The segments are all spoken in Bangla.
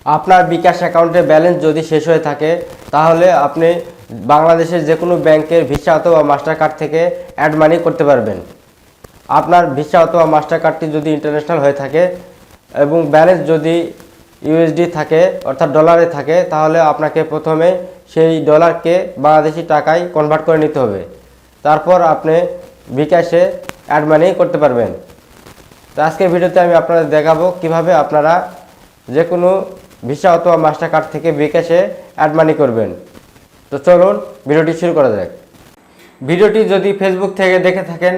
আপনার বিকাশ অ্যাকাউন্টে ব্যালেন্স যদি শেষ হয়ে থাকে তাহলে আপনি বাংলাদেশের যে কোনো ব্যাংকের ভিসা অথবা মাস্টার কার্ড থেকে অ্যাড মানি করতে পারবেন। আপনার ভিসা অথবা মাস্টার কার্ডটি যদি ইন্টারন্যাশনাল হয়ে থাকে এবং ব্যালেন্স যদি ইউএসডি থাকে অর্থাৎ ডলারে থাকে তাহলে আপনাকে প্রথমে সেই ডলারকে বাংলাদেশি টাকায় কনভার্ট করে নিতে হবে, তারপর আপনি বিকাশে অ্যাড মানি করতে পারবেন। তো আজকের ভিডিওতে আমি আপনাদের দেখাবো কিভাবে আপনারা যে কোনো ভিসা অথবা মাস্টার কার্ড থেকে বিকাশে অ্যাড মানি করবেন। তো চলুন ভিডিওটি শুরু করা যাক। ভিডিওটি যদি ফেসবুক থেকে দেখে থাকেন,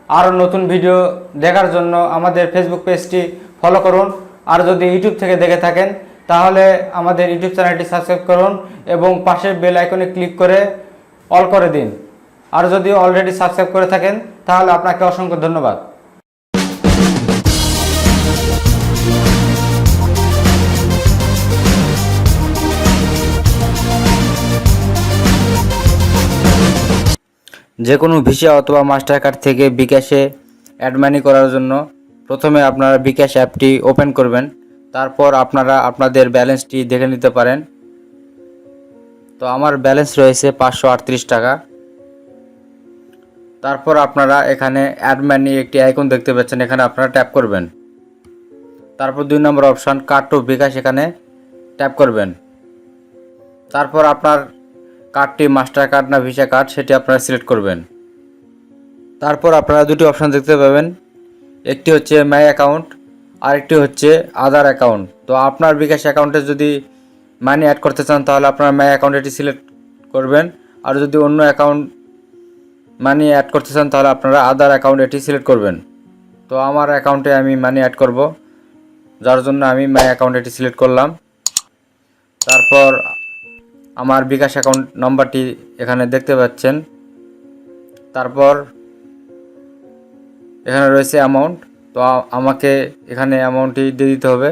আরও নতুন ভিডিও দেখার জন্য আমাদের ফেসবুক পেজটি ফলো করুন। আর যদি ইউটিউব থেকে দেখে থাকেন তাহলে আমাদের ইউটিউব চ্যানেলটি সাবস্ক্রাইব করুন এবং পাশের বেল আইকনে ক্লিক করে অল করে দিন। আর যদি অলরেডি সাবস্ক্রাইব করে থাকেন তাহলে আপনাকে অসংখ্য ধন্যবাদ। যে কোনো ভিসা অথবা মাস্টার কার্ড থেকে বিকাশে অ্যাড মানি করার জন্য প্রথমে আপনারা বিকাশ অ্যাপটি ওপেন করবেন। তারপর আপনারা আপনাদের ব্যালেন্সটি দেখে নিতে পারেন। তো আমার ব্যালেন্স রয়েছে 538 টাকা। তারপর আপনারা এখানে অ্যাড মানি একটি আইকন দেখতে পাচ্ছেন, এখানে আপনারা ট্যাপ করবেন। তারপর 2 নম্বর অপশন কার্ড টু বিকাশ, এখানে ট্যাপ করবেন। তারপর আপনার কার্ডটি মাস্টার কার্ড না ভিসা কার্ড সেটি আপনারা সিলেক্ট করবেন। তারপর আপনারা দুটি অপশন দেখতে পাবেন, একটি হচ্ছে মাই অ্যাকাউন্ট আর একটি হচ্ছে আদার অ্যাকাউন্ট। তো আপনার বিকাশ অ্যাকাউন্টে যদি মানি অ্যাড করতে চান তাহলে আপনার মাই অ্যাকাউন্ট এটি সিলেক্ট করবেন। আর যদি অন্য অ্যাকাউন্ট মানি অ্যাড করতে চান তাহলে আপনারা আদার অ্যাকাউন্ট এটি সিলেক্ট করবেন। তো আমার অ্যাকাউন্টে আমি মানি অ্যাড করব, যার জন্য আমি মাই অ্যাকাউন্ট এটি সিলেক্ট করলাম। তারপর আমার বিকাশ অ্যাকাউন্ট নাম্বারটি এখানে দেখতে পাচ্ছেন। তারপর এখানে রয়েছে অ্যামাউন্ট, তো আমাকে এখানে অ্যামাউন্টটি দিয়ে দিতে হবে।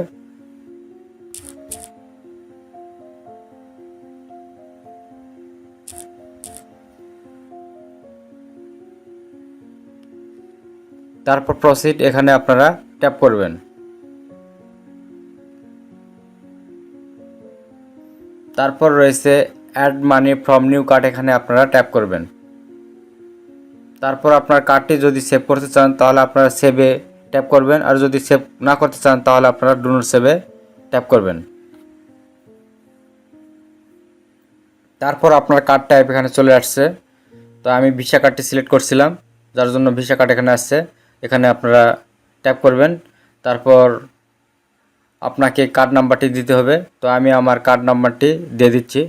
তারপর প্রসিড, এখানে আপনারা ট্যাপ করবেন। তারপর রয়েছে add money from new card, এখানে আপনারা ট্যাপ করবেন। তারপর আপনার কার্ডটি যদি সেভ করতে চান তাহলে আপনারা সেভে ট্যাপ করবেন, আর যদি সেভ না করতে চান তাহলে আপনারা ডু নট সেভে ট্যাপ করবেন। তারপর আপনার কার্ড টাইপ এখানে চলে আসছে। তো আমি ভিসা কার্ডটি সিলেক্ট করছিলাম, যার জন্য ভিসা কার্ড এখানে আসছে, এখানে আপনারা ট্যাপ করবেন। তারপর আপনাকে কার্ড নাম্বারটি দিতে হবে, তো আমি আমার কার্ড নাম্বারটি দিয়ে দিচ্ছি।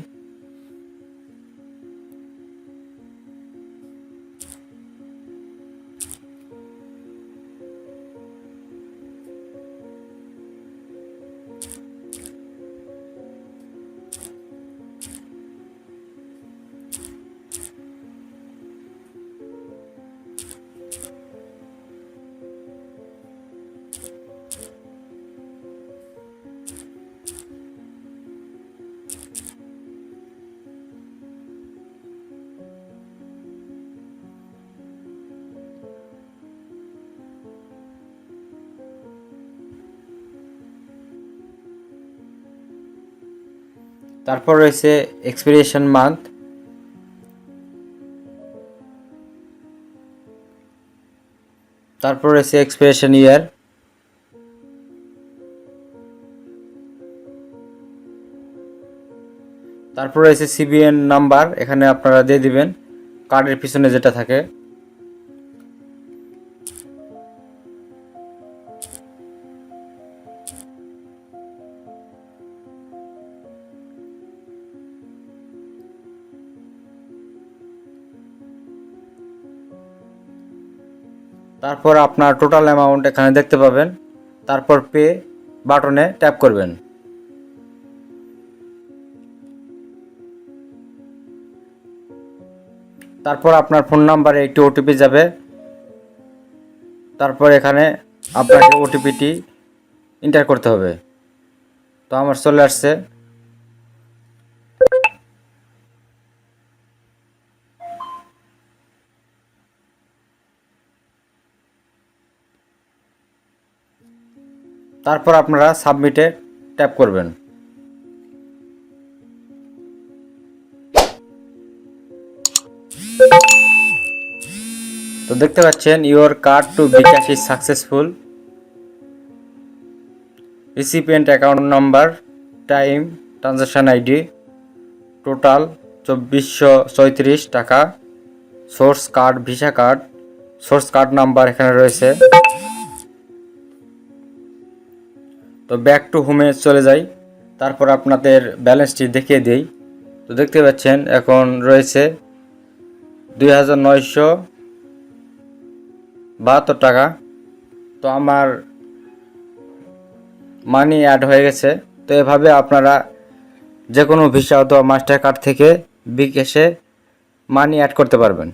তারপর রয়েছে এক্সপিরিয়েশন মান্থ, তারপর রয়েছে এক্সপিরিয়েশন ইয়ার, তারপর রয়েছে সিবিএন নাম্বার, এখানে আপনারা দিয়ে দিবেন কার্ডের পিছনে যেটা থাকে। তারপর আপনার টোটাল অ্যামাউন্ট এখানে দেখতে পাবেন। তারপর পে বাটনে ট্যাপ করবেন। তারপর আপনার ফোন নাম্বারে একটি ওটিপি যাবে। তারপর এখানে আপনাকে ওটিপিটি এন্টার করতে হবে। তো আমার চলে আসছে। তারপর আপনারা সাবমিটে ট্যাপ করবেন। তো দেখতে পাচ্ছেন your card to bKash is successful, recipient account number, time, transaction ID, total 2434 টাকা, source card Visa card, source card number এখানে রয়েছে। তো ব্যাক টু হোমে চলে যাই, তারপর আপনাদের ব্যালেন্সটি দেখিয়ে দিই। তো দেখতে পাচ্ছেন এখন রয়েছে 2972 টাকা। তো আমার মানি অ্যাড হয়ে গেছে। তো এভাবে আপনারা যে কোনো ভিসা অথবা মাস্টার কার্ড থেকে বিকাশে মানি অ্যাড করতে পারবেন।